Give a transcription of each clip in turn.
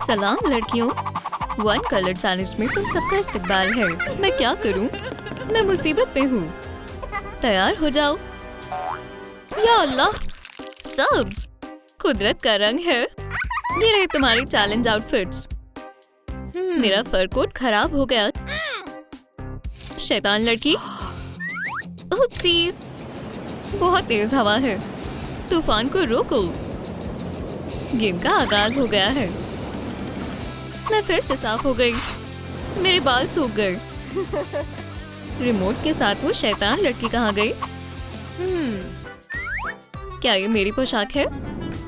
सलाम लड़कियों। One colour challenge में तुम सबका इस्तकबाल है। मैं क्या करूं? मैं मुसीबत में हूँ। तैयार हो जाओ। या अल्लाह, सब्ज कुदरत का रंग है। ये रहे तुम्हारी चैलेंज आउटफिट्स। मेरा फर कोट खराब हो गया। शैतान लड़की। उपसीज, बहुत तेज हवा है। तूफान को रोको। गेम का आगाज हो गया है। मैं फिर से साफ हो गई। मेरे बाल सूख गए। रिमोट के साथ वो शैतान लड़की कहाँ गई? क्या ये मेरी पोशाक है?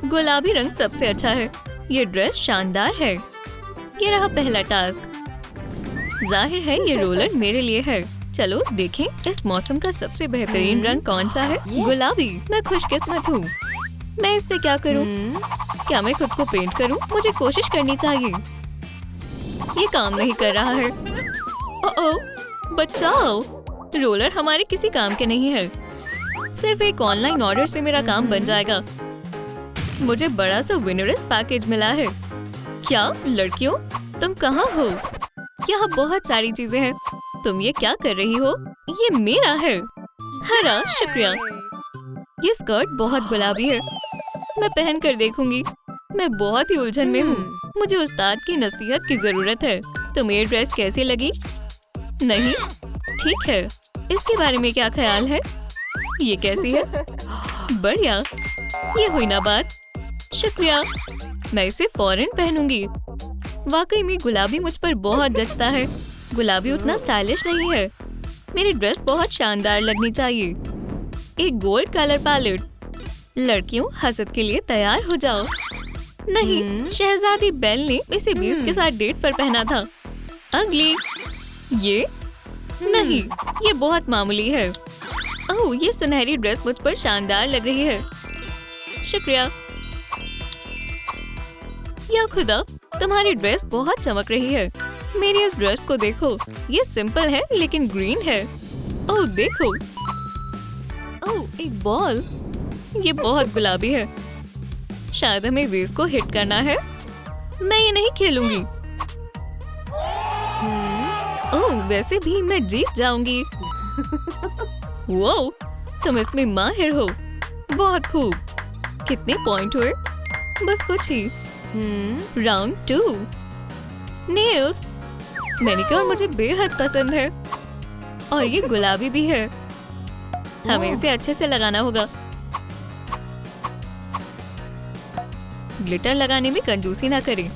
गुलाबी रंग सबसे अच्छा है। ये ड्रेस शानदार है। ये रहा पहला टास्क। जाहिर है ये रोलर मेरे लिए है। चलो देखें इस मौसम का सबसे बेहतरीन रंग कौन सा है? गुलाबी। मैं खुशकिस्मत हूँ। मैं इससे क्या करूँ? क्या मैं खुद को पेंट करूँ? मुझे कोशिश करनी चाहिए। ये काम नहीं कर रहा है। ओह, बचाओ। रोलर हमारे किसी काम के नहीं है। सिर्फ एक ऑनलाइन ऑर्डर से मेरा काम बन जाएगा। मुझे बड़ा सा विनरस पैकेज मिला है। क्या लड़कियों, तुम कहाँ हो? यहाँ बहुत सारी चीजें हैं। तुम ये क्या कर रही हो? ये मेरा है। हरा, शुक्रिया। ये स्कर्ट बहुत गुलाबी है। मैं पहन कर देखूंगी। मैं बहुत ही उलझन में हूँ। मुझे उस्ताद की नसीहत की जरूरत है। तुम्हें ये ड्रेस कैसी लगी? नहीं, ठीक है। इसके बारे में क्या ख्याल है? ये कैसी है? बढ़िया। ये हुई ना बात। शुक्रिया। मैं इसे फौरन पहनूंगी। वाकई में गुलाबी मुझ पर बहुत जचता है। गुलाबी उतना स्टाइलिश नहीं है। मेरी ड्रेस बहुत शानदार लगनी चाहिए। एक गोल्ड कलर पैलेट। लड़कियों, हसद के लिए तैयार हो जाओ। नहीं, शहजादी बेल ने इसे बीस के साथ डेट पर पहना था। अगली। ये नहीं, ये बहुत मामूली है। ओह, ये सुनहरी ड्रेस मुझ पर शानदार लग रही है। शुक्रिया। या खुदा, तुम्हारी ड्रेस बहुत चमक रही है। मेरी इस ड्रेस को देखो। ये सिंपल है लेकिन ग्रीन है। ओह देखो। ओह, एक बॉल। ये बहुत गुलाबी है। शायद हमें वेस को हिट करना है। मैं ये नहीं खेलूंगी। ओह, वैसे भी मैं जीत जाऊंगी। वो, तुम इसमें माहिर हो। बहुत खूब। कितने पॉइंट हुए? बस कुछ ही। राउंड 2। नेल्स। मैनिक्योर मुझे बेहद पसंद है। और ये गुलाबी भी है। हमें इसे अच्छे से लगाना होगा। ग्लिटर लगाने में कंजूसी ना करें।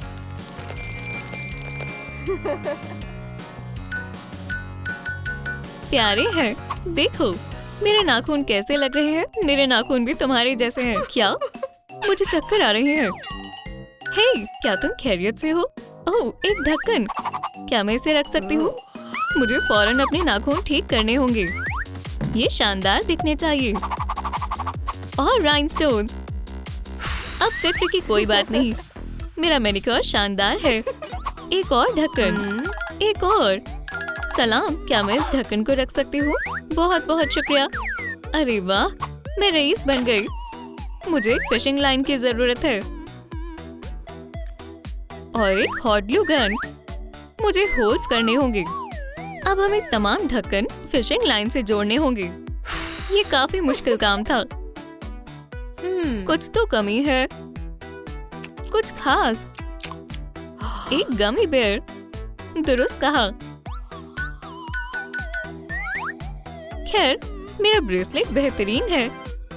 प्यारे हैं। देखो मेरे नाखून कैसे लग रहे हैं। मेरे नाखून भी तुम्हारे जैसे हैं। क्या? मुझे चक्कर आ रहे हैं। हे, क्या तुम खैरियत से हो? ओह, एक ढक्कन। क्या मैं इसे रख सकती हूँ? मुझे फौरन अपने नाखून ठीक करने होंगे। ये शानदार दिखने चाहिए। और राइनस्टोन्स। अब फिक्र की कोई बात नहीं। मेरा मैनिक्योर शानदार है। एक और ढक्कन। एक और। सलाम, क्या मैं इस ढक्कन को रख सकती हूँ? बहुत बहुत शुक्रिया। अरे वाह, मैं रईस बन गई। मुझे एक फिशिंग लाइन की जरूरत है। और एक हॉट ग्लू गन। मुझे होल्स करने होंगे। अब हमें तमाम ढक्कन फिशिंग लाइन से जोड़ने होंगे। ये काफी मुश्किल काम था। कुछ तो कमी है। कुछ खास। एक गमी बेयर। दुरुस्त कहा। खैर, मेरा ब्रेसलेट बेहतरीन है।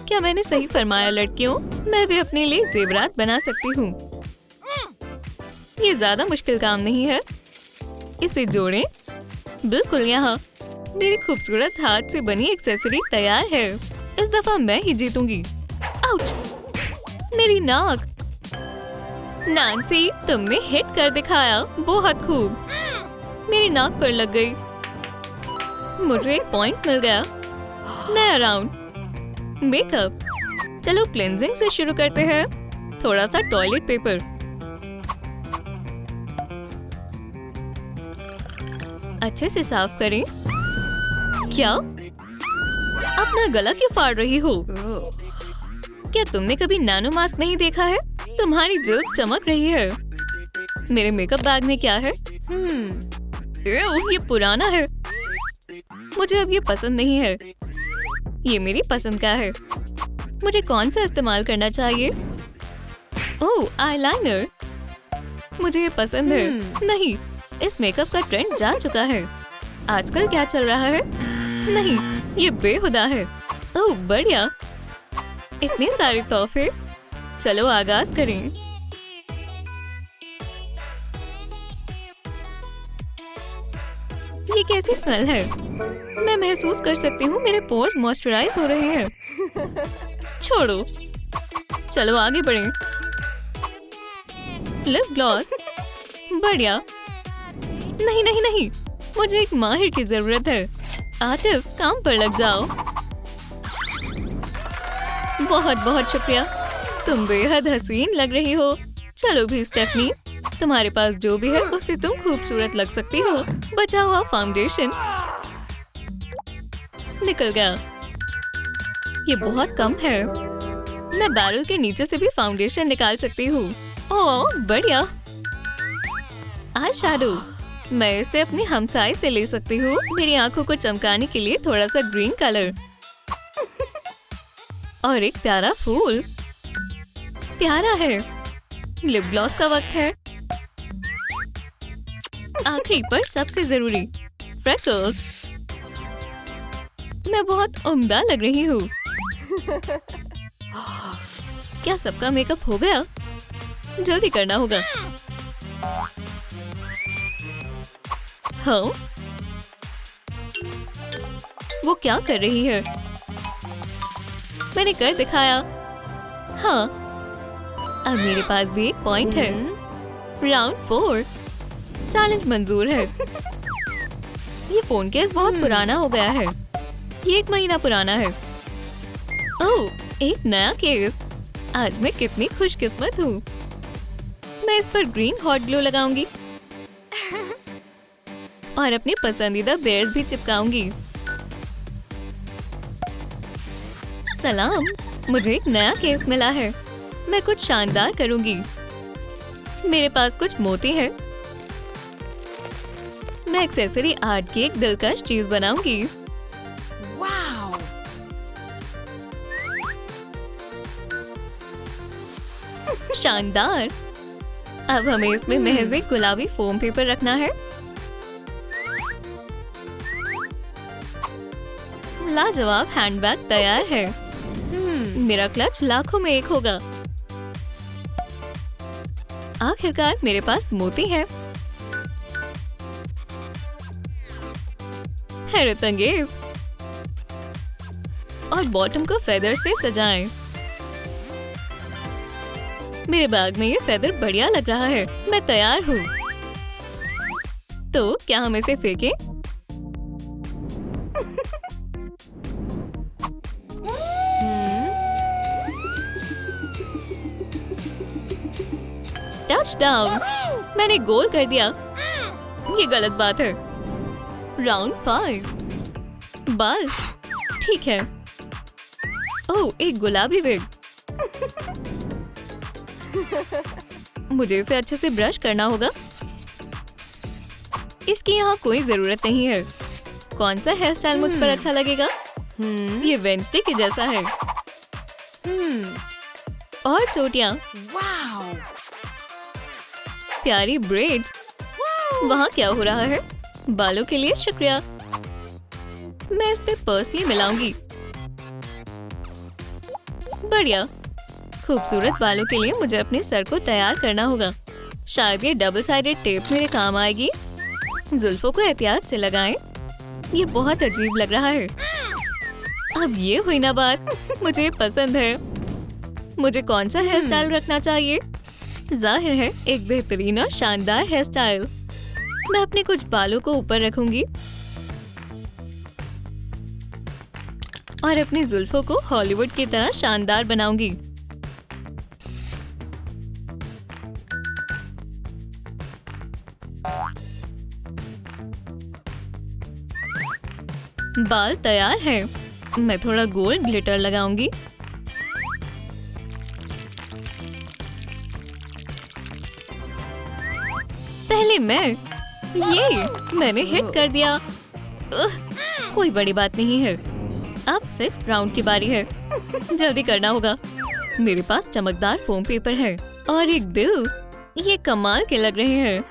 क्या मैंने सही फरमाया लड़कियों? मैं भी अपने लिए जेवरात बना सकती हूँ। ये ज्यादा मुश्किल काम नहीं है। इसे जोड़ें। बिल्कुल यहाँ। मेरी खूबसूरत हाथ से बनी एक्सेसरी तैयार है। इस दफा मैं ही जीतूंगी। आउच! मेरी नाक। नांसी, तुमने हिट कर दिखाया। बहुत खूब। मेरी नाक पर लग गई। मुझे एक पॉइंट मिल गया। नया राउंड। मेकअप। चलो क्लेंजिंग से शुरू करते हैं। थोड़ा सा टॉयलेट पेपर। अच्छे से साफ करें। क्या? अपना गला क्यों फाड़ रही हो? क्या तुमने कभी नैनो मास्क नहीं देखा है? तुम्हारी जिल्द चमक रही है। मेरे मेकअप बैग में क्या है? ये पुराना है। मुझे अब ये पसंद नहीं है। ये मेरी पसंद का है। मुझे कौन सा इस्तेमाल करना चाहिए? ओह, आईलाइनर। मुझे ये पसंद है। नहीं, इस मेकअप का ट्रेंड जा चुका है। आजकल क्या चल रहा है? नहीं, ये बेहुदा है। ओह, बढ़िया। इतने सारे तोहफे। चलो आगाज करें। ये कैसी स्मेल है? मैं महसूस कर सकती हूँ मेरे पोर्स मॉइस्चराइज हो रहे हैं। छोड़ो, चलो आगे बढ़ें। लिप ग्लॉस, बढ़िया। नहीं नहीं नहीं, मुझे एक माहिर की जरूरत है। आर्टिस्ट, काम पर लग जाओ। बहुत बहुत शुक्रिया, तुम बेहद हसीन लग रही हो। चलो भी स्टेफनी, तुम्हारे पास जो भी है उससे तुम खूबसूरत लग सकती हो। बचा हुआ फाउंडेशन निकल गया। ये बहुत कम है। मैं बैरल के नीचे से भी फाउंडेशन निकाल सकती हूँ। ओह, बढ़िया। आई शैडो, मैं इसे अपने हमसाए से ले सकती हूँ। मेरी आंखों को चमकाने के लिए थोड़ा सा ग्रीन कलर और एक प्यारा फूल। प्यारा है। लिप ग्लॉस का वक्त है। आखिरी पर सबसे जरूरी, फ्रेकल्स। मैं बहुत उम्दा लग रही हूँ। क्या सबका मेकअप हो गया? जल्दी करना होगा। हाँ, वो क्या कर रही है? मैंने कर दिखाया। हाँ, अब मेरे पास भी एक पॉइंट है। राउंड 4, चैलेंज मंजूर है। ये फोन केस बहुत पुराना हो गया है। ये 1 महीना पुराना है। ओह, एक नया केस। आज मैं कितनी खुशकिस्मत हूँ। मैं इस पर ग्रीन हॉट ग्लो लगाऊंगी और अपने पसंदीदा बेयर्स भी चिपकाऊंगी। सलाम, मुझे एक नया केस मिला है। मैं कुछ शानदार करूंगी। मेरे पास कुछ मोती हैं। मैं एक्सेसरी आर्ट की एक दिलकश चीज बनाऊंगी। वाव! शानदार। अब हमें इसमें महज एक गुलाबी फोम पेपर रखना है। लाजवाब हैंडबैग तैयार है। मेरा क्लच लाखों में एक होगा। आखिरकार मेरे पास मोती है। हैरत अंगेज। और बॉटम को फेदर से सजाएं। मेरे बैग में ये फेदर बढ़िया लग रहा है। मैं तैयार हूँ। तो क्या हम इसे फेंकें? टचडाउन! मैंने गोल कर दिया। ये गलत बात है। राउंड 5, बाल। ठीक है। ओह, एक गुलाबी विग। मुझे इसे अच्छे से ब्रश करना होगा। इसकी यहाँ कोई जरूरत नहीं है। कौन सा हेयर स्टाइल मुझ पर अच्छा लगेगा? ये वेंसडे के जैसा है। और चोटियाँ। प्यारी ब्रेड्स। वहाँ क्या हो रहा है? बालों के लिए शुक्रिया। मैं इस पे पर्सली मिलाऊंगी। बढ़िया। खूबसूरत बालों के लिए मुझे अपने सर को तैयार करना होगा। शायद ये डबल साइडेड टेप मेरे काम आएगी। जुल्फों को एहतियात से लगाएं। ये बहुत अजीब लग रहा है। अब ये हुई ना बात। मुझे पसंद है। मुझे कौन सा हेयर स्टाइल रखना चाहिए? जाहिर है एक बेहतरीन और शानदार हेयर स्टाइल। मैं अपने कुछ बालों को ऊपर रखूंगी और अपनी जुल्फों को हॉलीवुड की तरह शानदार बनाऊंगी। बाल तैयार है। मैं थोड़ा गोल्ड ग्लिटर लगाऊंगी। अरे ये मैंने हिट कर दिया। कोई बड़ी बात नहीं है। अब 6th राउंड की बारी है। जल्दी करना होगा। मेरे पास चमकदार फोम पेपर है और एक दिल। ये कमाल के लग रहे हैं।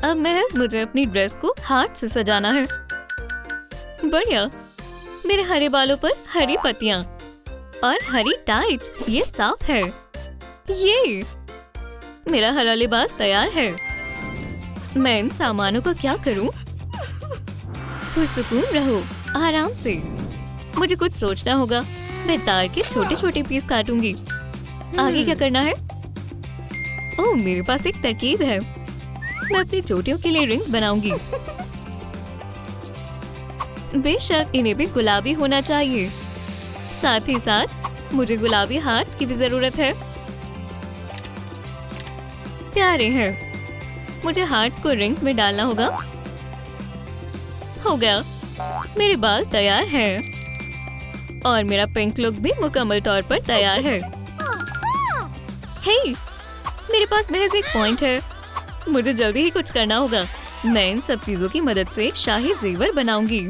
अब महज मुझे अपनी ड्रेस को हाथ से सजाना है। बढ़िया। मेरे हरे बालों पर हरी पत्तियां और हरी टाइट्स। ये साफ है। ये मेरा हरा लिबास तैयार है। मैं इन सामानों को क्या करूं? पुरसुकून रहो, आराम से। मुझे कुछ सोचना होगा। मैं तार के छोटे छोटे पीस काटूंगी। आगे क्या करना है? ओह, मेरे पास एक तरकीब है। मैं अपनी चोटियों के लिए रिंग्स बनाऊंगी। बेशक इन्हें भी गुलाबी होना चाहिए। साथ ही साथ मुझे गुलाबी हार्ट्स की भी जरूरत है। प्यारे हैं। मुझे हार्ट्स को रिंग्स में डालना होगा। हो गया। मेरे बाल तैयार हैं और मेरा पिंक लुक भी मुकम्मल तौर पर तैयार है। हे, मेरे पास महज एक पॉइंट है। मुझे जल्दी ही कुछ करना होगा। मैं इन सब चीजों की मदद से शाही जेवर बनाऊंगी।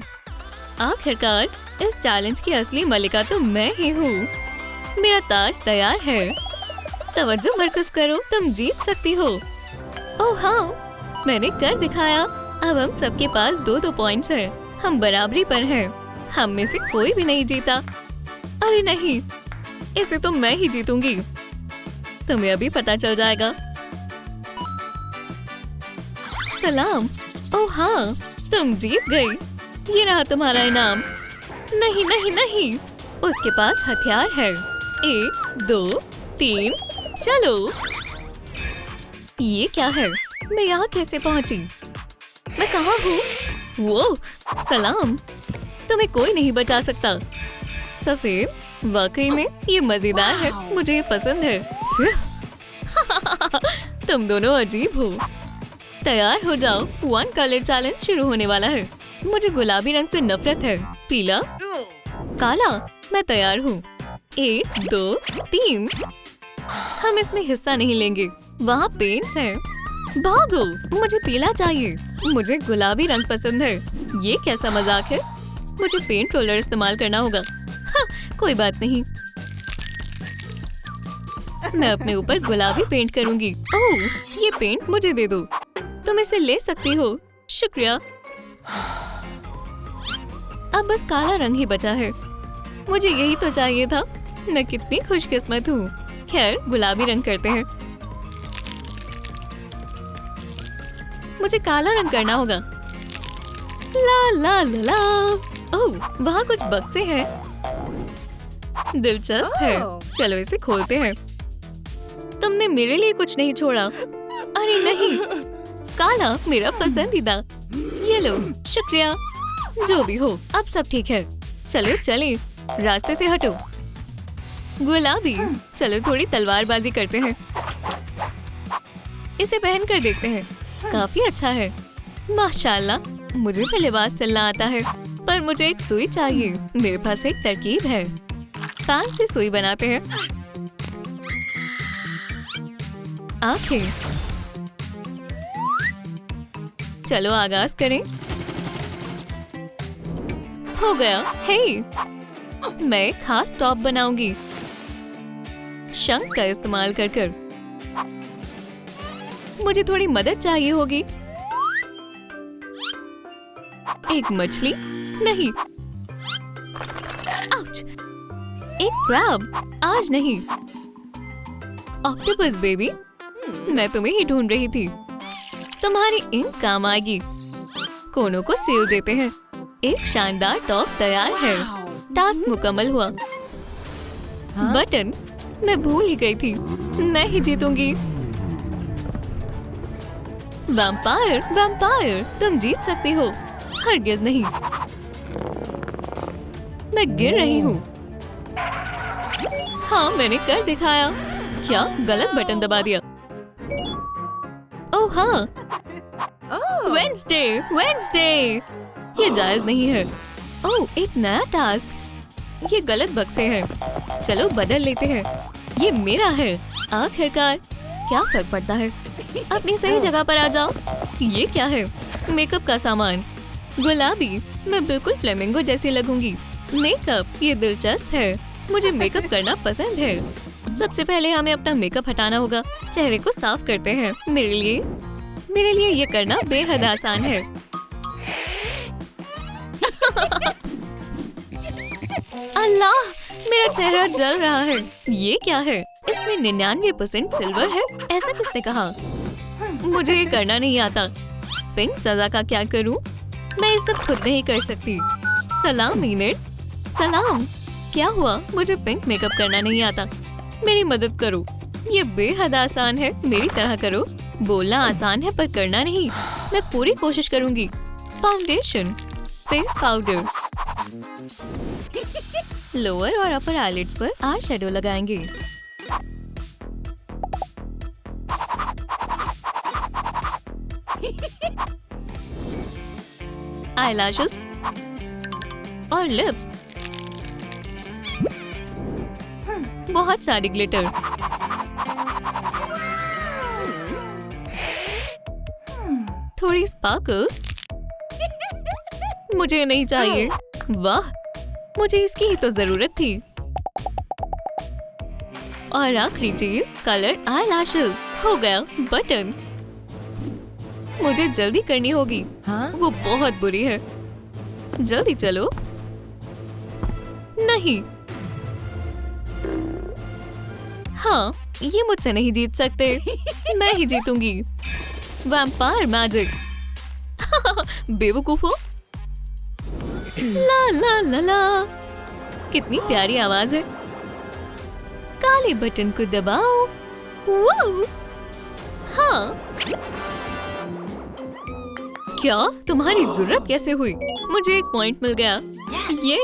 आखिरकार इस चैलेंज की असली मलिका तो मैं ही हूँ। मेरा ताज तैयार है। तवज्जो मरकज करो, तुम जीत सकती हो। ओह हाँ, मैंने कर दिखाया। अब हम सबके पास 2-2 पॉइंट्स हैं। हम बराबरी पर हैं। हम में से कोई भी नहीं जीता। अरे नहीं, इसे तो मैं ही जीतूंगी। तुम्हें अभी पता चल जाएगा। सलाम। ओह हाँ, तुम जीत गई। ये रहा तुम्हारा इनाम। नहीं नहीं नहीं, उसके पास हथियार है। 1, 2, 3, चलो। ये क्या है? मैं यहाँ कैसे पहुँची? मैं कहाँ हूँ? वो सलाम। तुम्हें कोई नहीं बचा सकता। सफेद, वाकई में ये मजेदार है। मुझे ये पसंद है। तुम दोनों अजीब हो। तैयार हो जाओ। 1 कलर चैलेंज शुरू होने वाला है। मुझे गुलाबी रंग से नफरत है। पीला, काला। मैं तैयार हूँ। 1, 2, 3। हम इसमें हिस्सा नहीं लेंगे। वहाँ पेंट्स हैं। भागो, मुझे पीला चाहिए। मुझे गुलाबी रंग पसंद है। ये कैसा मजाक है? मुझे पेंट रोलर इस्तेमाल करना होगा। हाँ, कोई बात नहीं। मैं अपने ऊपर गुलाबी पेंट करूंगी। ओह, ये पेंट मुझे दे दो। तुम इसे ले सकती हो। शुक्रिया। अब बस काला रंग ही बचा है। मुझे यही तो चाहिए था। मैं कितनी खुशकिस्मत हूँ। खैर, गुलाबी रंग करते हैं। मुझे काला रंग करना होगा। ला ला ला ला। ओह, वहाँ कुछ बक्से हैं। दिलचस्प है। चलो इसे खोलते हैं। तुमने मेरे लिए कुछ नहीं छोड़ा। अरे नहीं, काला मेरा पसंदीदा। ये लो, शुक्रिया। जो भी हो, अब सब ठीक है। चलो चले, रास्ते से हटो। गुलाबी। चलो थोड़ी तलवारबाजी करते हैं। इसे पहन कर देखते हैं। काफी अच्छा है। माशाल्लाह, मुझे भी लिबास सिलना आता है, पर मुझे एक सुई चाहिए। मेरे पास एक तरकीब है। तार से सुई बनाते हैं। आंखें। चलो आगाज करें। हो गया। हे, मैं एक खास टॉप बनाऊंगी। शंख का इस्तेमाल कर। मुझे थोड़ी मदद चाहिए होगी। एक मछली नहीं। आउच। एक क्रैब। आज नहीं। ऑक्टोपस बेबी, मैं तुम्हें ही ढूंढ रही थी। तुम्हारी इन काम आएगी। कोनों को सील देते हैं। एक शानदार टॉप तैयार है। टास्क मुकम्मल हुआ। बटन, मैं भूल ही गई थी। मैं ही जीतूंगी। वैम्पायर, वैम्पायर, तुम जीत सकती हो। हरगिज नहीं। मैं गिर रही हूँ। हाँ, मैंने कर दिखाया। क्या गलत बटन दबा दिया? ओह हाँ, वेडनेसडे, वेडनेसडे। ये जायज नहीं है। ओह, एक नया टास्क। ये गलत बक्से हैं। चलो बदल लेते हैं। ये मेरा है। आखिरकार क्या फर्क पड़ता है, अपनी सही जगह पर आ जाओ। ये क्या है? मेकअप का सामान। गुलाबी, मैं बिल्कुल फ्लेमिंगो जैसी लगूंगी। मेकअप, ये दिलचस्प है। मुझे मेकअप करना पसंद है। सबसे पहले हमें अपना मेकअप हटाना होगा। चेहरे को साफ करते हैं। मेरे लिए ये करना बेहद आसान है। अल्लाह, मेरा चेहरा जल रहा है। ये क्या है? इसमें 99% सिल्वर है। ऐसा किसने कहा? मुझे ये करना नहीं आता। पिंक सजा का क्या करूं? मैं ये सब खुद नहीं कर सकती। सलाम मीनेट। सलाम। क्या हुआ? मुझे पिंक मेकअप करना नहीं आता। मेरी मदद करो। ये बेहद आसान है। मेरी तरह करो। बोलना आसान है पर करना नहीं। मैं पूरी कोशिश करूंगी। फाउंडेशन, फेस पाउडर, लोअर और अपर आईलिड्स पर आई शेडो लगाएंगे। आईलैशेस और लिप्स। बहुत सारी ग्लिटर। थोड़ी स्पार्कल्स। मुझे नहीं चाहिए। वाह, मुझे इसकी ही तो जरूरत थी। और आखिरी चीज, कलर आईलैशेस। हो गया। बटन। मुझे जल्दी करनी होगी। हाँ? वो बहुत बुरी है। जल्दी चलो। नहीं। हाँ, ये मुझसे नहीं जीत सकते। मैं ही जीतूंगी। Vampire magic. बेवकूफो। ला ला ला ला। कितनी प्यारी आवाज है। काले बटन को दबाओ। वाह! हाँ। क्या तुम्हारी जुर्रत कैसे हुई? मुझे एक पॉइंट मिल गया। ये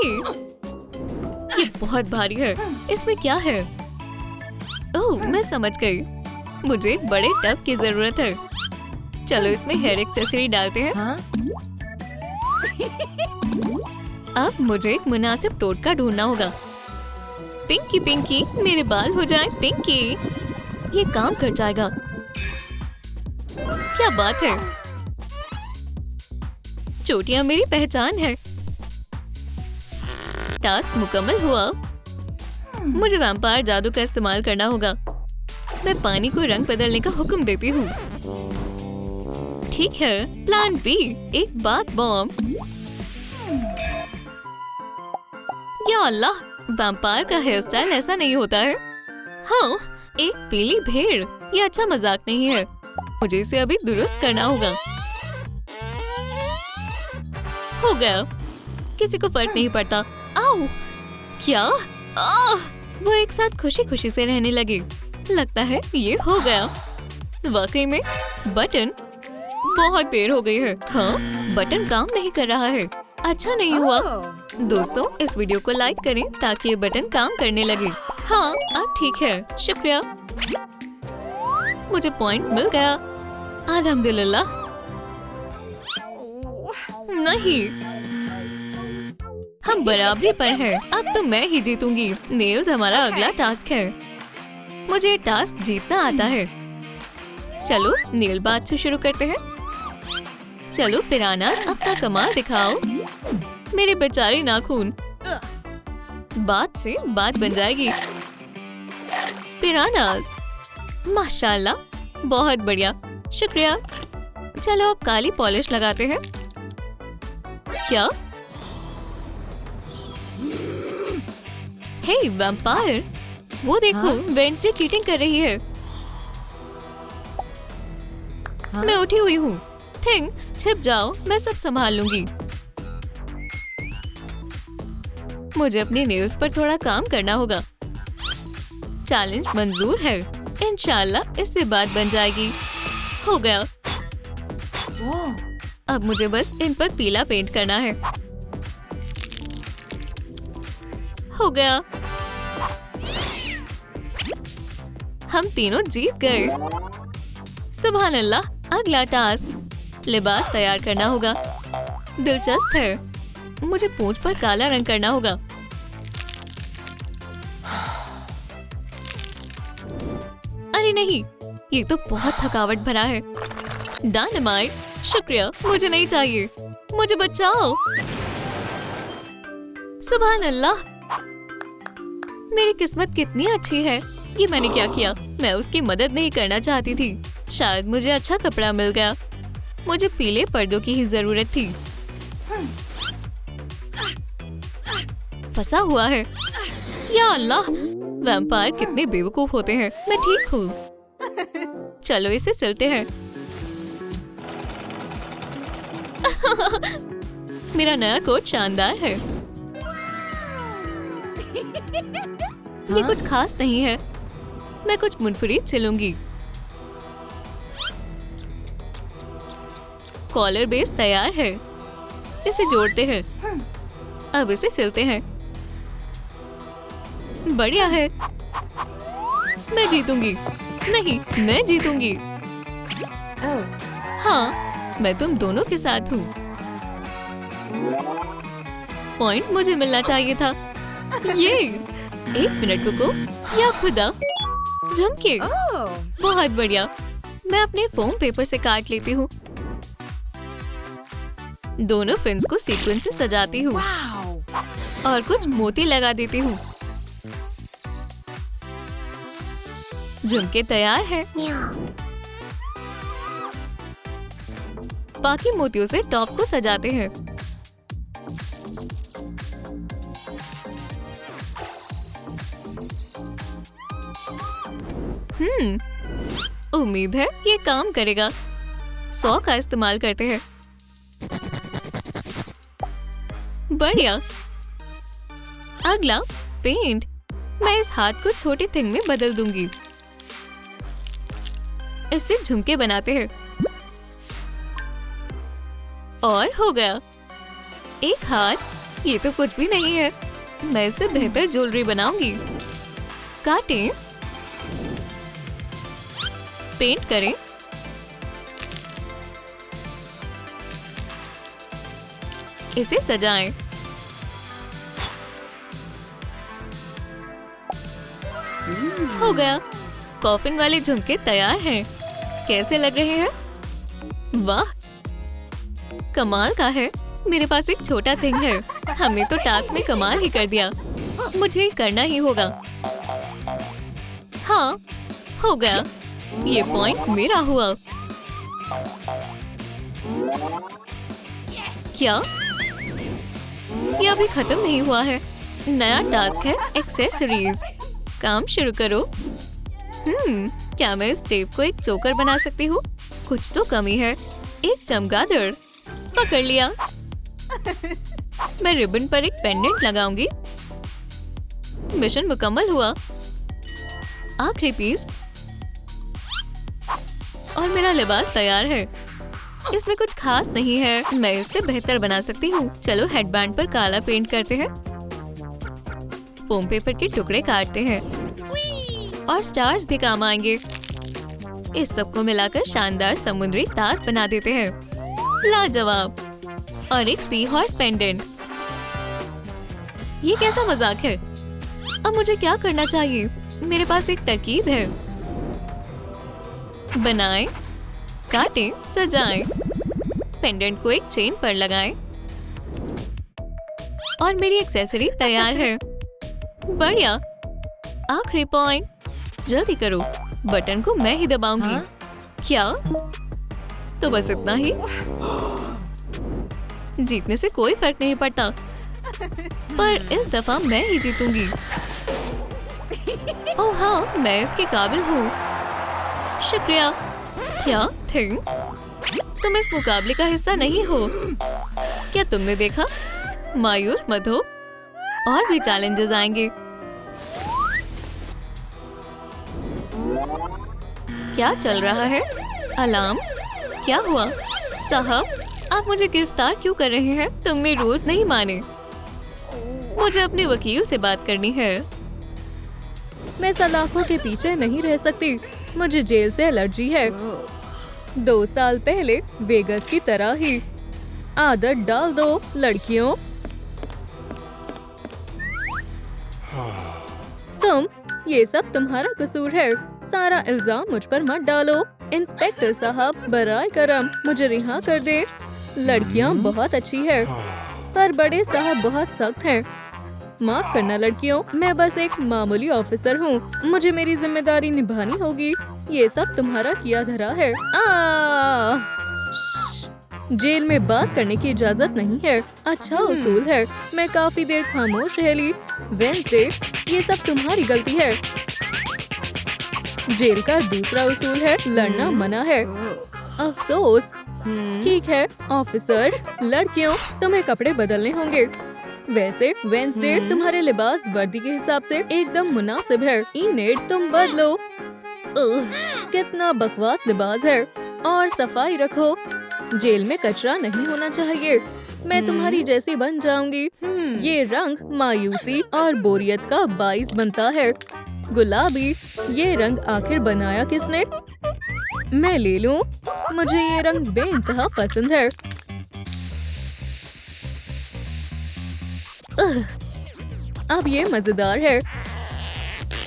बहुत भारी है। इसमें क्या है? ओह, मैं समझ गई। मुझे एक बड़े टब की जरूरत है। चलो इसमें हेयर एक्सेसरी डालते हैं। हाँ? अब मुझे एक मुनासिब टोटका ढूंढना होगा। पिंकी पिंकी, मेरे बाल हो जाएं पिंकी। ये काम कर जाएगा। क्या बात है? चोटियां मेरी पहचान है। टास्क मुकम्मल हुआ। मुझे वैम्पायर जादू का इस्तेमाल करना होगा। मैं पानी को रंग बदलने का हुक्म देती हूँ। ठीक है। प्लान बी, एक बात बॉम्ब। या अल्लाह, वैम्पायर का हेयर स्टाइल ऐसा नहीं होता है। हाँ, एक पीली भेड़। ये अच्छा मजाक नहीं है। मुझे इसे अभी दुरुस्त करना होगा। हो गया। किसी को फर्क नहीं पड़ता। आओ! क्या? वो एक साथ खुशी खुशी से रहने लगे। लगता है ये हो गया। वाकई में बटन। बहुत देर हो गई है। हाँ, बटन काम नहीं कर रहा है। अच्छा नहीं हुआ। दोस्तों, इस वीडियो को लाइक करें ताकि ये बटन काम करने लगे। हाँ, अब ठीक है। शुक्रिया। मुझे पॉइंट मिल गया। अल्हम्दुलिल्लाह। नहीं, हम बराबरी पर हैं। अब तो मैं ही जीतूंगी। नेल्स हमारा अगला टास्क है। मुझे टास्क जीतना आता है। चलो नेल बात से शुरू करते हैं। चलो पिरानास, अपना कमाल दिखाओ। मेरे बेचारे नाखून। बात से बात बन जाएगी। पिरानास, माशाल्लाह, बहुत बढ़िया। शुक्रिया। चलो अब काली पॉलिश लगाते हैं। क्या? हे वैम्पायर, वो देखो, वेंसी चीटिंग कर रही है। मैं उठी हुई हूँ। थिंग, छिप जाओ, मैं सब संभाल लूंगी। मुझे अपने नेल्स पर थोड़ा काम करना होगा। चैलेंज मंजूर है। इंशाल्लाह इससे बात बन जाएगी। हो गया। अब मुझे बस इन पर पीला पेंट करना है। हो गया। हम तीनों जीत गए। सुभान अल्लाह। अगला टास्क, लिबास तैयार करना होगा। दिलचस्प है। मुझे पूंछ पर काला रंग करना होगा। अरे नहीं, ये तो बहुत थकावट भरा है। डायनामाइट, शुक्रिया, मुझे नहीं चाहिए, मुझे बचाओ। सुभान अल्लाह, मेरी किस्मत कितनी अच्छी है। ये मैंने क्या किया? मैं उसकी मदद नहीं करना चाहती थी। शायद मुझे अच्छा कपड़ा मिल गया। मुझे पीले पर्दों की ही जरूरत थी। फंसा हुआ है। या अल्लाह, वैम्पायर कितने बेवकूफ होते हैं। मैं ठीक हूँ। चलो इसे सिलते हैं। मेरा नया कोट शानदार है। ये कुछ खास नहीं है। मैं कुछ मुनफरिद सिलूंगी। कॉलर बेस तैयार है। इसे जोड़ते हैं। अब इसे सिलते हैं। बढ़िया है। मैं जीतूंगी। नहीं, मैं जीतूंगी। हाँ, मैं तुम दोनों के साथ हूँ। पॉइंट मुझे मिलना चाहिए था। ये 1 मिनट रुको। या खुदा, झुमके। बहुत बढ़िया। मैं अपने फोम पेपर से काट लेती हूँ। दोनों फिन्स को सीक्वेंस से सजाती हूँ और कुछ मोती लगा देती हूँ। झुमके तैयार है। बाकी मोतियों से टॉप को सजाते हैं। उम्मीद है ये काम करेगा। 100 का इस्तेमाल करते हैं। बढ़िया। अगला पेंट। मैं इस हाथ को छोटी थिंग में बदल दूंगी। इससे झुमके बनाते हैं। और हो गया। एक हाथ। ये तो कुछ भी नहीं है। मैं इससे बेहतर ज्वेलरी बनाऊंगी। काटें, पेंट करें, इसे सजाएं। हो गया। कॉफिन वाले झुमके तैयार हैं। कैसे लग रहे हैं? वाह, कमाल का है। मेरे पास एक छोटा थिंग है। हमने तो टास्क में कमाल ही कर दिया। मुझे करना ही होगा। हाँ, हो गया। ये पॉइंट मेरा हुआ। क्या? ये अभी खत्म नहीं हुआ है। नया टास्क है एक्सेसरीज। काम शुरू करो। क्या मैं इस टेप को एक चोकर बना सकती हूँ? कुछ तो कमी है। एक चमगादड़। पकड़ लिया। मैं रिबन पर एक पेंडेंट लगाऊंगी। मिशन मुकम्मल हुआ। आखिरी पीस और मेरा लिबास तैयार है। इसमें कुछ खास नहीं है। मैं इससे बेहतर बना सकती हूँ। चलो हेडबैंड पर काला पेंट करते हैं। फोम पेपर के टुकड़े काटते हैं और स्टार्स भी काम आएंगे। इस सब को मिलाकर शानदार समुद्री ताज बना देते हैं। लाजवाब। और एक सी हॉर्स पेंडेंट। ये कैसा मजाक है? अब मुझे क्या करना चाहिए? मेरे पास एक तरकीब है। बनाएं, काटें, सजाएं। पेंडेंट को एक चेन पर लगाएं और मेरी एक्सेसरी तैयार है। बढ़िया। आखिरी पॉइंट। जल्दी करो। बटन को मैं ही दबाऊंगी। क्या? तो बस इतना ही। जीतने से कोई फर्क नहीं पड़ता, पर इस दफा मैं ही जीतूंगी। ओह हाँ, मैं इसके काबिल हूँ। शुक्रिया। क्या थिंग? तुम इस मुकाबले का हिस्सा नहीं हो। क्या तुमने देखा? मायूस मत हो, और भी चैलेंजेस आएंगे। क्या चल रहा है? अलार्म? क्या हुआ? साहब, आप मुझे गिरफ्तार क्यों कर रहे हैं? तुमने रूल्स नहीं माने। मुझे अपने वकील से बात करनी है। मैं सलाखों के पीछे नहीं रह सकती। मुझे जेल से एलर्जी है। 2 साल पहले वेगस की तरह ही। आदत डाल दो लड़कियों। तुम ये सब तुम्हारा कसूर है। सारा इल्जाम मुझ पर मत डालो। इंस्पेक्टर साहब बराए करम मुझे रिहा कर दे। लड़कियां बहुत अच्छी है पर बड़े साहब बहुत सख्त हैं। माफ करना लड़कियों, मैं बस एक मामूली ऑफिसर हूँ। मुझे मेरी जिम्मेदारी निभानी होगी। ये सब तुम्हारा किया धरा है। जेल में बात करने की इजाजत नहीं है। अच्छा उसूल है। मैं काफी देर खामोश रह ली। वेंसडे, ये सब तुम्हारी गलती है। जेल का दूसरा उसूल है लड़ना मना है। अफसोस। ठीक है ऑफिसर, लड़कियों तुम्हें कपड़े बदलने होंगे। वैसे वेंसडे तुम्हारे लिबास वर्दी के हिसाब से एकदम मुनासिब है। इनेड तुम बदलो। कितना बकवास लिबास है। और सफाई रखो। जेल में कचरा नहीं होना चाहिए। मैं तुम्हारी जैसी बन जाऊंगी। ये रंग मायूसी और बोरियत का बाइस बनता है। गुलाबी, ये रंग आखिर बनाया किसने? मैं ले लूं? मुझे ये रंग बेइंतहा पसंद है। अब ये मजेदार है।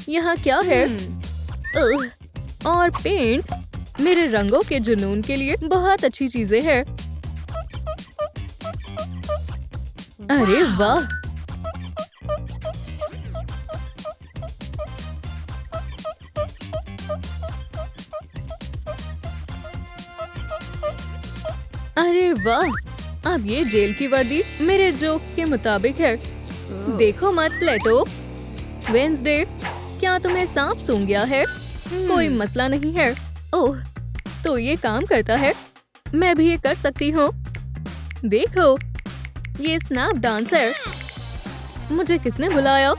यहाँ क्या है? और पेंट मेरे रंगों के जुनून के लिए बहुत अच्छी चीजें हैं। अरे वाह! अरे वाह! अब ये जेल की वर्दी मेरे जोक के मुताबिक है। देखो मत प्लेटो। वेंसडे, क्या तुम्हें सांप सूंघ गया है? कोई मसला नहीं है। ओह, तो ये काम करता है। मैं भी ये कर सकती हूँ। देखो, ये स्नैप डांस है। मुझे किसने बुलाया?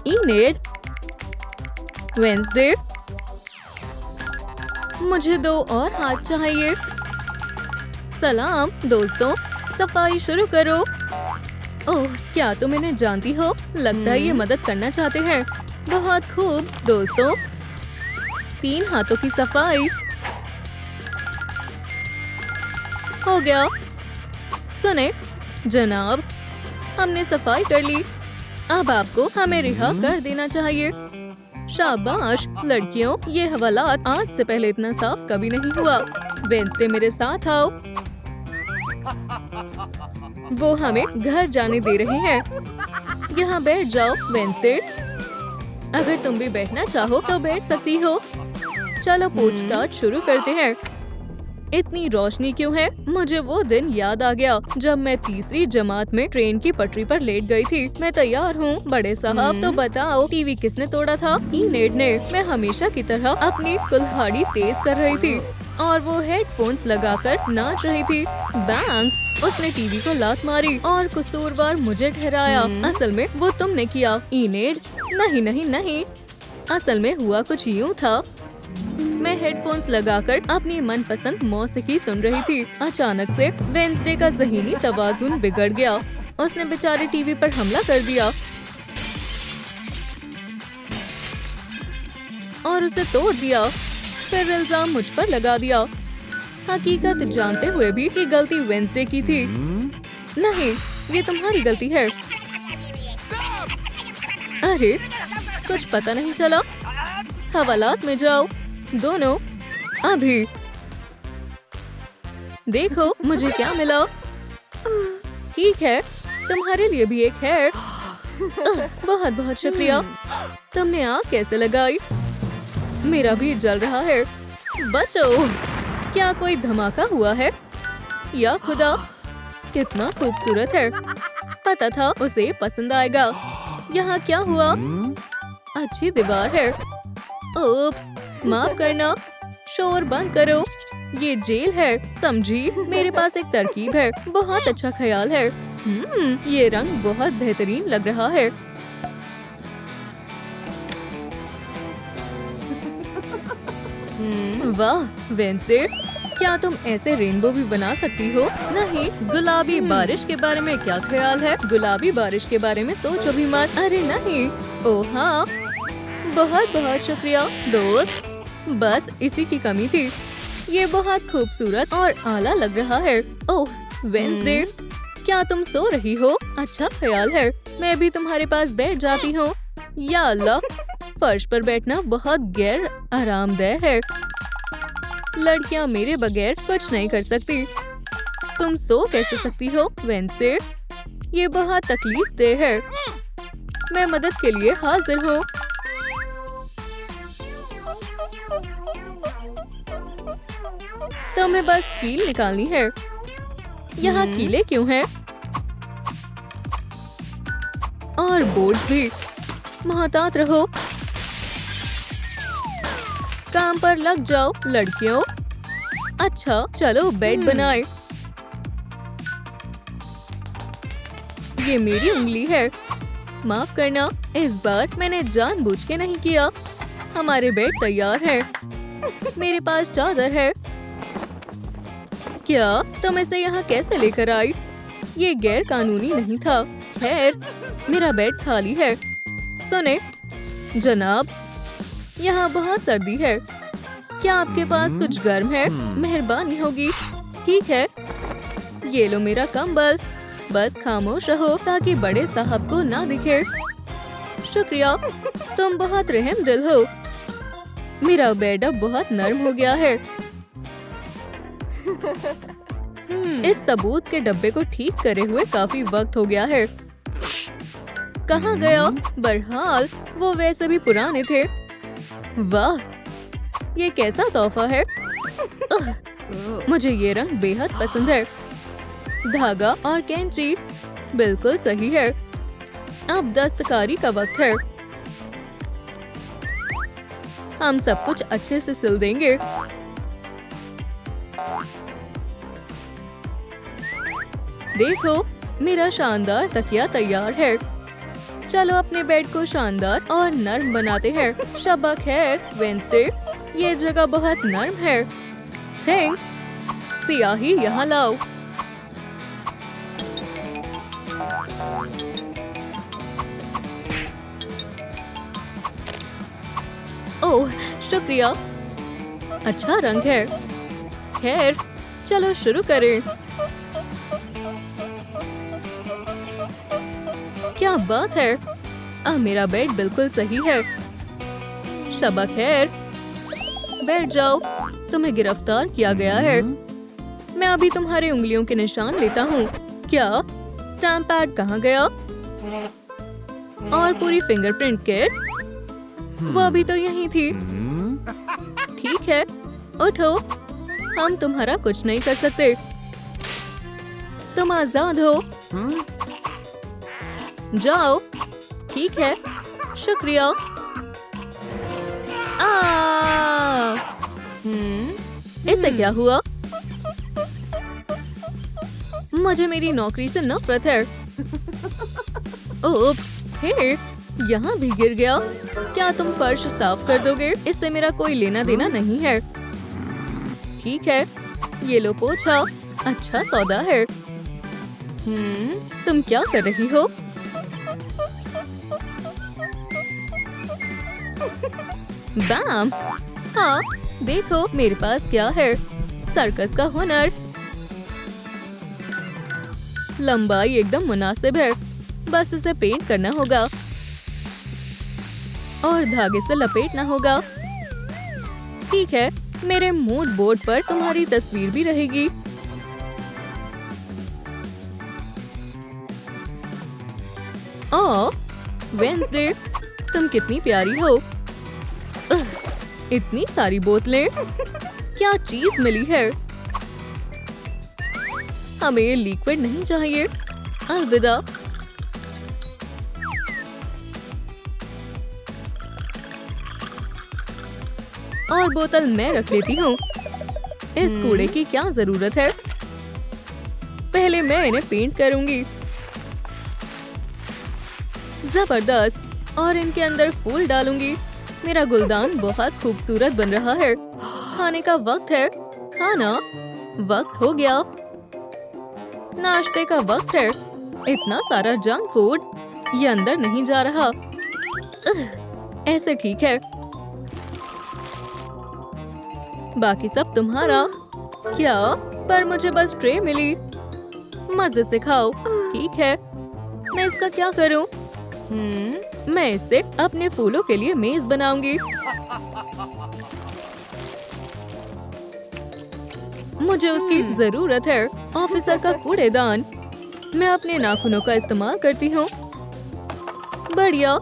इनेड, वेंसडे, मुझे 2 और हाथ चाहिए। सलाम दोस्तों, सफाई शुरू करो। ओह, क्या तुम इन्हें जानती हो? लगता है ये मदद करना चाहते हैं। बहुत खूब दोस्तों, 3 हाथों की सफाई हो गया। सुने जनाब, हमने सफाई कर ली। अब आपको हमें रिहा कर देना चाहिए। शाबाश लड़कियों, ये हवालात आज से पहले इतना साफ कभी नहीं हुआ। वेंसडे मेरे साथ आओ। वो हमें घर जाने दे रहे हैं। यहाँ बैठ जाओ वेंसडे। अगर तुम भी बैठना चाहो तो बैठ सकती हो। चलो पूछताछ शुरू करते हैं। इतनी रोशनी क्यों है? मुझे वो दिन याद आ गया जब मैं तीसरी जमात में ट्रेन की पटरी पर लेट गई थी। मैं तैयार हूँ बड़े साहब। तो बताओ टीवी किसने तोड़ा था? इनेड ने। मैं हमेशा की तरह अपनी कुल्हाड़ी तेज कर रही थी और वो हेडफोन्स लगाकर नाच रही थी। बैंग! उसने टीवी को लात मारी और कसूरवार मुझे ठहराया। असल में वो तुमने किया इनेड। नहीं नहीं नहीं, असल में हुआ कुछ यूँ था। मैं हेडफोन्स लगाकर अपनी मनपसंद मौसीकी सुन रही थी। अचानक से वेंसडे का ज़हनी तवाज़ुन बिगड़ गया। उसने बेचारे टीवी पर हमला कर दिया और उसे तोड़ दिया। फिर इल्जाम मुझ पर लगा दिया, हकीकत जानते हुए भी कि गलती वेंसडे की थी। नहीं, ये तुम्हारी गलती है। अरे, कुछ पता नहीं चला। हवालात में जाओ दोनों अभी। देखो मुझे क्या मिला। ठीक है, तुम्हारे लिए भी एक है। बहुत बहुत शुक्रिया। तुमने आग कैसे लगाई? मेरा भी जल रहा है। बचो! क्या कोई धमाका हुआ है? या खुदा, कितना खूबसूरत है। पता था उसे पसंद आएगा। यहाँ क्या हुआ? अच्छी दीवार है। ओप्स, माफ करना। शोर बंद करो। ये जेल है, समझी? मेरे पास एक तरकीब है। बहुत अच्छा ख्याल है। ये रंग बहुत बेहतरीन लग रहा है। वाह वेंसडे, क्या तुम ऐसे रेनबो भी बना सकती हो? नहीं, गुलाबी बारिश के बारे में क्या ख्याल है? गुलाबी बारिश के बारे में सोचो भी मत। अरे नहीं। ओह हाँ, बहुत बहुत शुक्रिया दोस्त। बस इसी की कमी थी। ये बहुत खूबसूरत और आला लग रहा है। ओह वेंसडे, क्या तुम सो रही हो? अच्छा ख्याल है। मैं भी तुम्हारे पास बैठ जाती हूँ। या अल्लाह, फर्श पर बैठना बहुत गैर आरामदेह है। लड़कियां मेरे बगैर कुछ नहीं कर सकती। तुम सो कैसे सकती हो वेंसडे? ये बहुत तकलीफदेह है। मैं मदद के लिए हाजिर हूँ। तुम्हें बस कील निकालनी है। यहाँ कीले क्यों हैं? और बोर्ड भी। मोहतात रहो। काम पर लग जाओ लड़कियों। अच्छा चलो बेड बनाए। ये मेरी उंगली है। माफ करना, इस बार मैंने जानबूझ के नहीं किया। हमारे बेड तैयार है। मेरे पास चादर है। क्या तुम इसे यहाँ कैसे लेकर आई? ये गैर कानूनी नहीं था। खैर, मेरा बेड खाली है। सुने जनाब, यहाँ बहुत सर्दी है। क्या आपके पास कुछ गर्म है? मेहरबानी होगी। ठीक है, ये लो मेरा कंबल। बस खामोश रहो ताकि बड़े साहब को ना दिखे। शुक्रिया, तुम बहुत रहम दिल हो। मेरा बेड अब बहुत नर्म हो गया है। इस सबूत के डब्बे को ठीक करे हुए काफी वक्त हो गया है। कहाँ गया? बहरहाल वो वैसे भी पुराने थे। वाह, ये कैसा तोहफा है। मुझे ये रंग बेहद पसंद है। धागा और कैंची बिल्कुल सही है। अब दस्तकारी का वक्त है। हम सब कुछ अच्छे से सिल देंगे। देखो, मेरा शानदार तकिया तैयार है। चलो अपने बेड को शानदार और नर्म बनाते हैं। शब्बा खैर वेंसडे, ये जगह बहुत नर्म है। थिंक, सियाही यहाँ लाओ। ओह शुक्रिया, अच्छा रंग है। खैर चलो शुरू करें। क्या बात है। अब मेरा बेड बिल्कुल सही है। शब्बा खैर, बैठ जाओ। तुम्हें गिरफ्तार किया गया है। मैं अभी तुम्हारे उंगलियों के निशान लेता हूँ। क्या स्टैम्प पैड कहाँ गया? और पूरी फिंगरप्रिंट किट? वो अभी तो यहीं थी। ठीक है, उठो। हम तुम्हारा कुछ नहीं कर सकते। तुम आजाद हो। जाओ। ठीक है, शुक्रिया। इसे क्या हुआ? मुझे मेरी नौकरी से नफरत है। ओह, हे, यहाँ भी गिर गया। क्या तुम फर्श साफ कर दोगे? इससे मेरा कोई लेना देना नहीं है। ठीक है, ये लो पोछा। अच्छा सौदा है। तुम क्या कर रही हो? बैम! हाँ, देखो मेरे पास क्या है। सर्कस का हुनर। लंबाई एकदम मुनासिब है। बस इसे पेंट करना होगा और धागे से लपेटना होगा। ठीक है, मेरे मूड बोर्ड पर तुम्हारी तस्वीर भी रहेगी। ओह वेंसडे, तुम कितनी प्यारी हो। इतनी सारी बोतलें, क्या चीज मिली है। हमें लिक्विड नहीं चाहिए। अलविदा। और बोतल मैं रख लेती हूँ। इस कूड़े की क्या जरूरत है। पहले मैं इन्हें पेंट करूंगी। जबरदस्त। और इनके अंदर फूल डालूंगी। मेरा गुलदान बहुत खूबसूरत बन रहा है। खाने का वक्त है। खाना वक्त हो गया। नाश्ते का वक्त है। इतना सारा जंक फूड, ये अंदर नहीं जा रहा। ऐसे ठीक है। बाकी सब तुम्हारा। क्या? पर मुझे बस ट्रे मिली। मजे से खाओ। ठीक है, मैं इसका क्या करूं? मैं इससे अपने फूलों के लिए मेज बनाऊंगी। मुझे उसकी जरूरत है। ऑफिसर का कूड़ेदान। मैं अपने नाखूनों का इस्तेमाल करती हूँ। बढ़िया।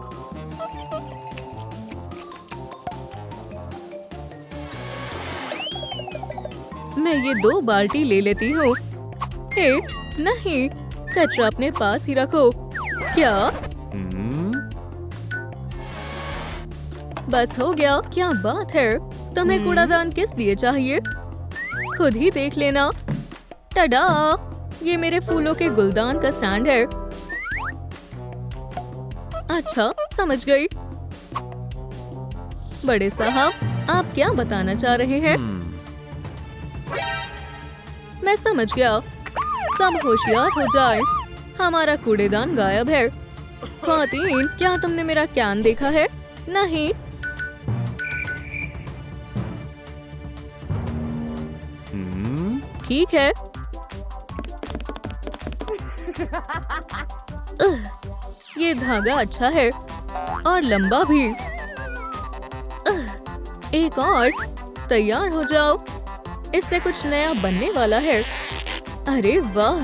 मैं ये 2 बाल्टी ले लेती हूँ। हे, नहीं, कचरा अपने पास ही रखो। क्या? बस हो गया। क्या बात है। तुम्हें कूड़ादान किस लिए चाहिए? खुद ही देख लेना। टडा! ये मेरे फूलों के गुलदान का स्टैंड है। अच्छा, समझ गई। बड़े साहब, आप क्या बताना चाह रहे हैं? मैं समझ गया। सब होशियार हो जाए। हमारा कूड़ेदान गायब है। ख्वातीन, क्या तुमने मेरा कैन देखा है? नहीं। ठीक है। ये धागा अच्छा है और लंबा भी। एक और। तैयार हो जाओ। इससे कुछ नया बनने वाला है। अरे वाह,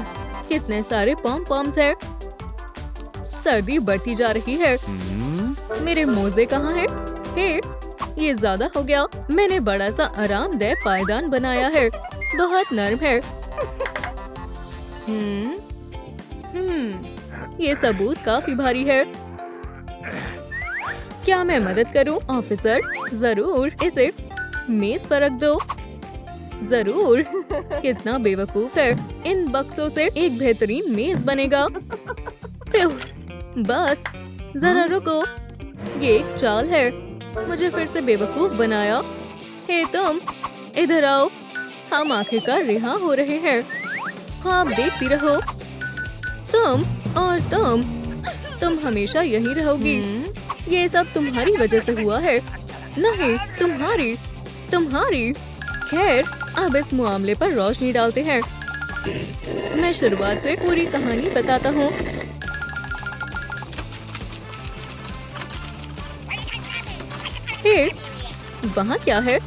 कितने सारे पॉम पॉम्स हैं। सर्दी बढ़ती जा रही है। मेरे मोजे कहाँ हैं? हे, ये ज्यादा हो गया। मैंने बड़ा सा आरामदेह पायदान बनाया है। बहुत नरम है। ये सबूत काफी भारी है। क्या मैं मदद करूं, ऑफिसर? जरूर। इसे मेज पर रख दो। जरूर। कितना बेवकूफ है। इन बक्सों से एक बेहतरीन मेज बनेगा। बस जरा रुको। ये एक चाल है। मुझे फिर से बेवकूफ बनाया। हे तुम, इधर आओ। हम आखिरकार रिहा हो रहे हैं। ख्वाब देखती रहो। तुम और तुम हमेशा यही रहोगी। ये सब तुम्हारी वजह से हुआ है। नहीं, तुम्हारी। खैर, अब इस मामले पर रोशनी डालते हैं। मैं शुरुआत से पूरी कहानी बताता हूँ। हे, वहाँ क्या है?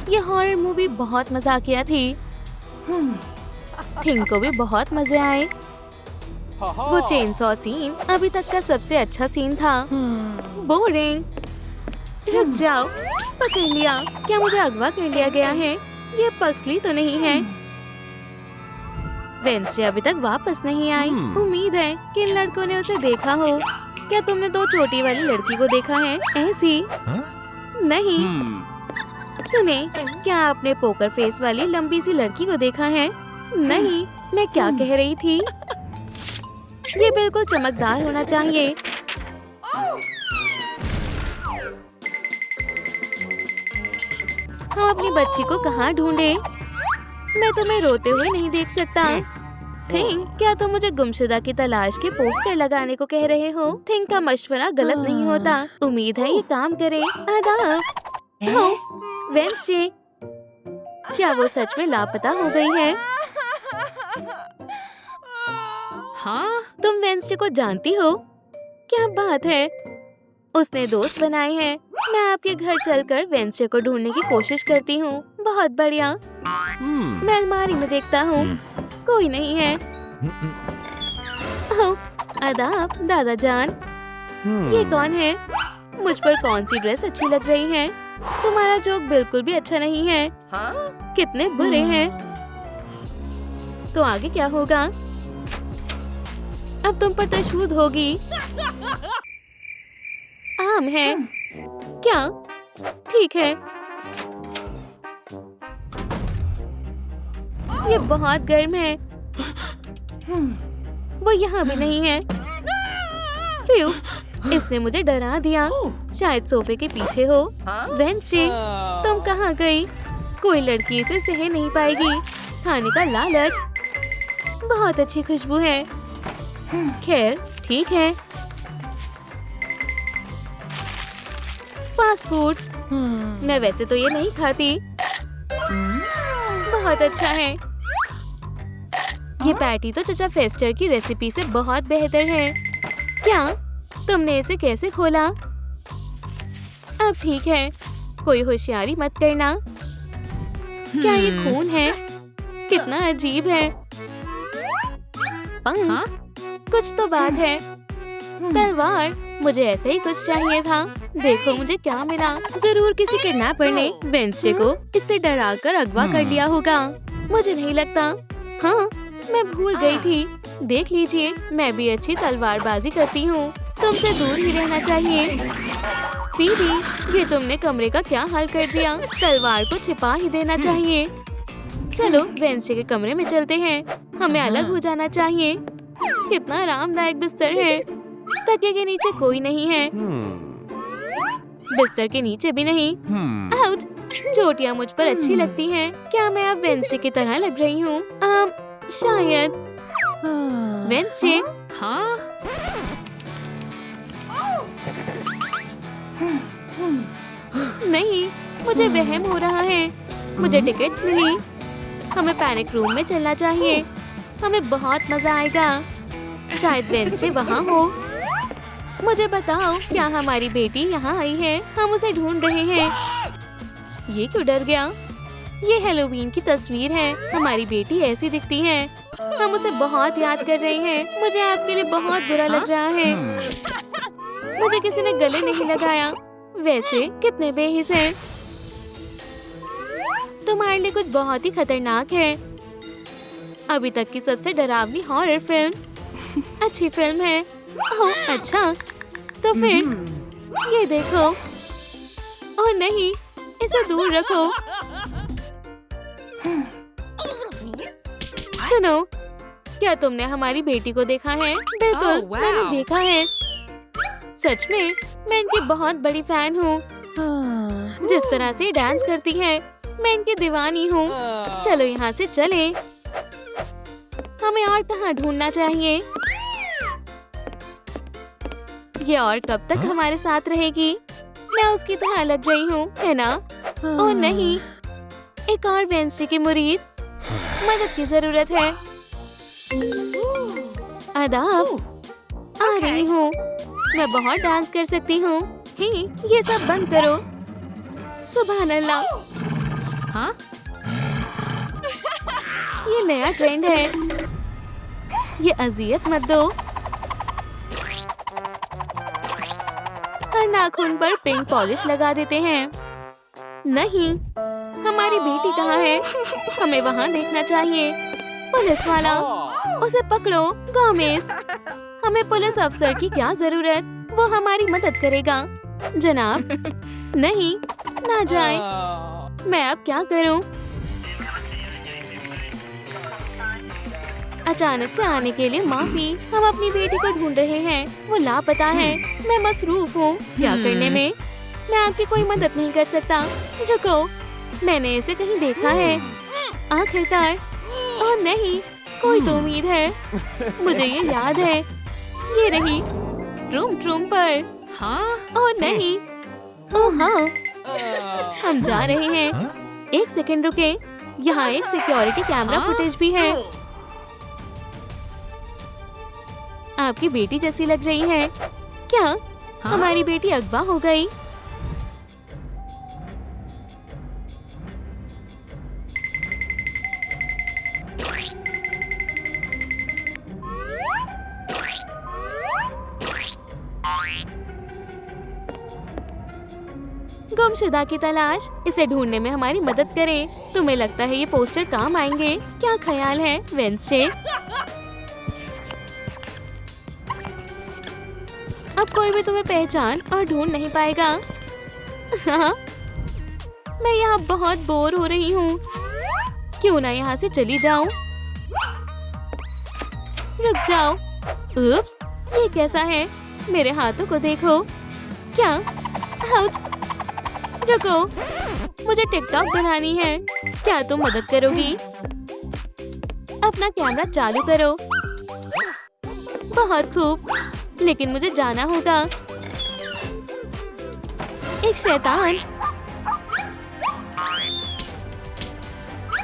ये हॉरर मूवी बहुत मजाकिया थी। थिंक को भी बहुत मजे आए। वो चेनसॉ सीन अभी तक का सबसे अच्छा सीन था। बोरिंग। रुक जाओ, पकड़ लिया। क्या मुझे अगवा कर लिया गया है? ये पक्सली तो नहीं है। वेंसडे अभी तक वापस नहीं आई। उम्मीद है कि इन लड़कों ने उसे देखा हो। क्या तुमने 2 चोटी वाली लड़की को देखा है? ऐसी? नहीं। सुने, क्या आपने पोकर फेस वाली लंबी सी लड़की को देखा है? नहीं। मैं क्या कह रही थी? ये बिल्कुल चमकदार होना चाहिए। हम अपनी बच्ची को कहाँ ढूंढे? मैं तुम्हें रोते हुए नहीं देख सकता। थिंक, क्या तुम मुझे गुमशुदा की तलाश के पोस्टर लगाने को कह रहे हो? थिंक का मशवरा गलत नहीं होता। उम्मीद है ये काम करे। वेंसडे, क्या वो सच में लापता हो गई है? हाँ, तुम वेंसडे को जानती हो? क्या बात है। उसने दोस्त बनाए हैं। मैं आपके घर चलकर वेंसडे को ढूंढने की कोशिश करती हूँ। बहुत बढ़िया। मैं अलमारी में देखता हूँ। कोई नहीं है। ओह, आदाब दादा जान। ये कौन है? मुझ पर कौन सी ड्रेस अच्छी लग रही है? तुम्हारा जोक बिल्कुल भी अच्छा नहीं है। कितने बुरे हैं। तो आगे क्या होगा? अब तुम पर तशहूद होगी। आम है क्या? ठीक है। ये बहुत गर्म है। वो यहाँ भी नहीं है। फ्यू, इसने मुझे डरा दिया। शायद सोफे के पीछे हो। वेंसडे, तुम कहाँ गई? कोई लड़की इसे सह नहीं पाएगी। खाने का लालच। बहुत अच्छी खुशबू है। खैर, ठीक है। Fast food. मैं वैसे तो ये नहीं खाती। बहुत अच्छा है। ये पैटी तो चचा फेस्टर की रेसिपी से बहुत बेहतर है। क्या तुमने इसे कैसे खोला? अब ठीक है, कोई होशियारी मत करना। क्या ये खून है? कितना अजीब है। कुछ तो बात है। तलवार, मुझे ऐसा ही कुछ चाहिए था। देखो मुझे क्या मिला। जरूर किसी किडनैपर ने वेंसडे को इससे डराकर अगवा कर लिया होगा। मुझे नहीं लगता। हाँ, मैं भूल गई थी। देख लीजिए, मैं भी अच्छी तलवारबाजी करती हूँ। तुमसे दूर ही रहना चाहिए। फीबी, ये तुमने कमरे का क्या हाल कर दिया? तलवार को छिपा ही देना चाहिए। चलो वेंसडे के कमरे में चलते हैं। हमें अलग हो जाना चाहिए। कितना आरामदायक बिस्तर है। तकिए के नीचे कोई नहीं है। बिस्तर के नीचे भी नहीं। आउच! चोटियां मुझ पर अच्छी लगती हैं। क्या मैं अब वेंसडे की तरह लग रही हूँ? शायद। वेंसडे? हाँ? नहीं, मुझे वहम हो रहा है। मुझे टिकट्स मिली। हमें पैनिक रूम में चलना चाहिए। हमें बहुत मजा आएगा। शायद वेंसडे वहाँ हो। मुझे बताओ, क्या हमारी बेटी यहाँ आई है? हम उसे ढूंढ रहे हैं। ये क्यों डर गया? ये हैलोवीन की तस्वीर है। हमारी बेटी ऐसी दिखती है। हम उसे बहुत याद कर रहे हैं। मुझे आपके लिए बहुत बुरा लग रहा है। मुझे किसी ने गले नहीं लगाया। वैसे कितने बेहिस हैं। तुम्हारे लिए कुछ बहुत ही खतरनाक है। अभी तक की सबसे डरावनी हॉरर फिल्म। अच्छी फिल्म है। ओह अच्छा, तो फिर ये देखो। ओह नहीं, इसे दूर रखो। सुनो, क्या तुमने हमारी बेटी को देखा है? बिल्कुल, मैंने देखा है। सच में, मैं इनकी बहुत बड़ी फैन हूँ। जिस तरह से डांस करती है, मैं इनकी दीवानी हूँ। चलो यहाँ से चलें। हमें और कहाँ ढूंढना चाहिए? ये और कब तक हमारे साथ रहेगी? मैं उसकी तरह लग रही हूँ, है ना? ओह नहीं, एक और वेंसडे की मुरीद। मदद की जरूरत है। आदाब, आ रही हूँ। मैं बहुत डांस कर सकती हूँ। ही, ये सब बंद करो। सुभान अल्लाह। हाँ? ये नया ट्रेंड है। ये अजियत मत दो। हर नाखून पर पिंक पॉलिश लगा देते हैं। नहीं, हमारी बेटी कहाँ है? हमें वहाँ देखना चाहिए। पुलिस वाला, उसे पकड़ो। गोमेज, हमें पुलिस अफसर की क्या जरूरत? वो हमारी मदद करेगा। जनाब, नहीं, ना जाए। मैं अब क्या करूं? अचानक से आने के लिए माफी। हम अपनी बेटी को ढूंढ रहे हैं। वो लापता है। मैं मसरूफ हूँ क्या करने में। मैं आपकी कोई मदद नहीं कर सकता। रुको, मैंने इसे कहीं देखा है। आखिरकार, ओह नहीं, कोई तो उम्मीद है। मुझे ये याद है। ये रही, रूम पर। हाँ? ओह नहीं, ओह हाँ, हम जा रहे हैं। एक सेकंड रुके। यहाँ एक सिक्योरिटी कैमरा फुटेज भी है। आपकी बेटी जैसी लग रही है। क्या हमारी बेटी अगवा हो गई? गुमशुदा की तलाश। इसे ढूंढने में हमारी मदद करें। तुम्हें लगता है ये पोस्टर काम आएंगे? क्या ख्याल है वेंसडे? अब कोई भी तुम्हें पहचान और ढूंढ नहीं पाएगा। हाँ, मैं यहाँ बहुत बोर हो रही हूँ। क्यों ना यहाँ से चली जाऊं? रुक जाओ। उप्स, ये कैसा है? मेरे हाथों को देखो। क्या? आउच! रुको, मुझे टिकटॉक बनानी है। क्या तुम मदद करोगी? अपना कैमरा चालू करो। बहुत खूब, लेकिन मुझे जाना होगा। एक शैतान।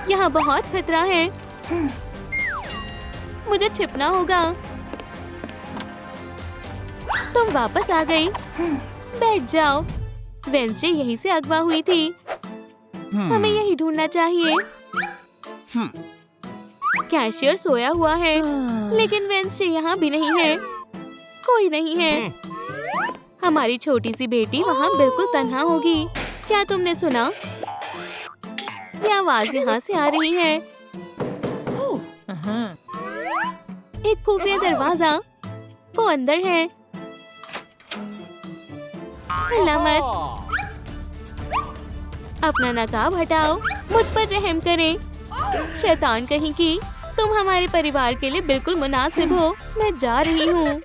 यहाँ बहुत खतरा है। मुझे छिपना होगा। तुम वापस आ गई। बैठ जाओ। वेंसडे यहीं से अगवा हुई थी। हमें यही ढूंढना चाहिए। कैशियर सोया हुआ है, लेकिन वेंसडे यहाँ भी नहीं है। कोई नहीं है। हमारी छोटी सी बेटी वहाँ बिल्कुल तन्हा होगी। क्या तुमने सुना? ये आवाज यहाँ से आ रही है। एक खुफिया दरवाजा। वो अंदर है। हिला मत। अपना नकाब हटाओ। मुझ पर रहम करें। शैतान कहीं की। तुम हमारे परिवार के लिए बिल्कुल मुनासिब हो। मैं जा रही हूँ।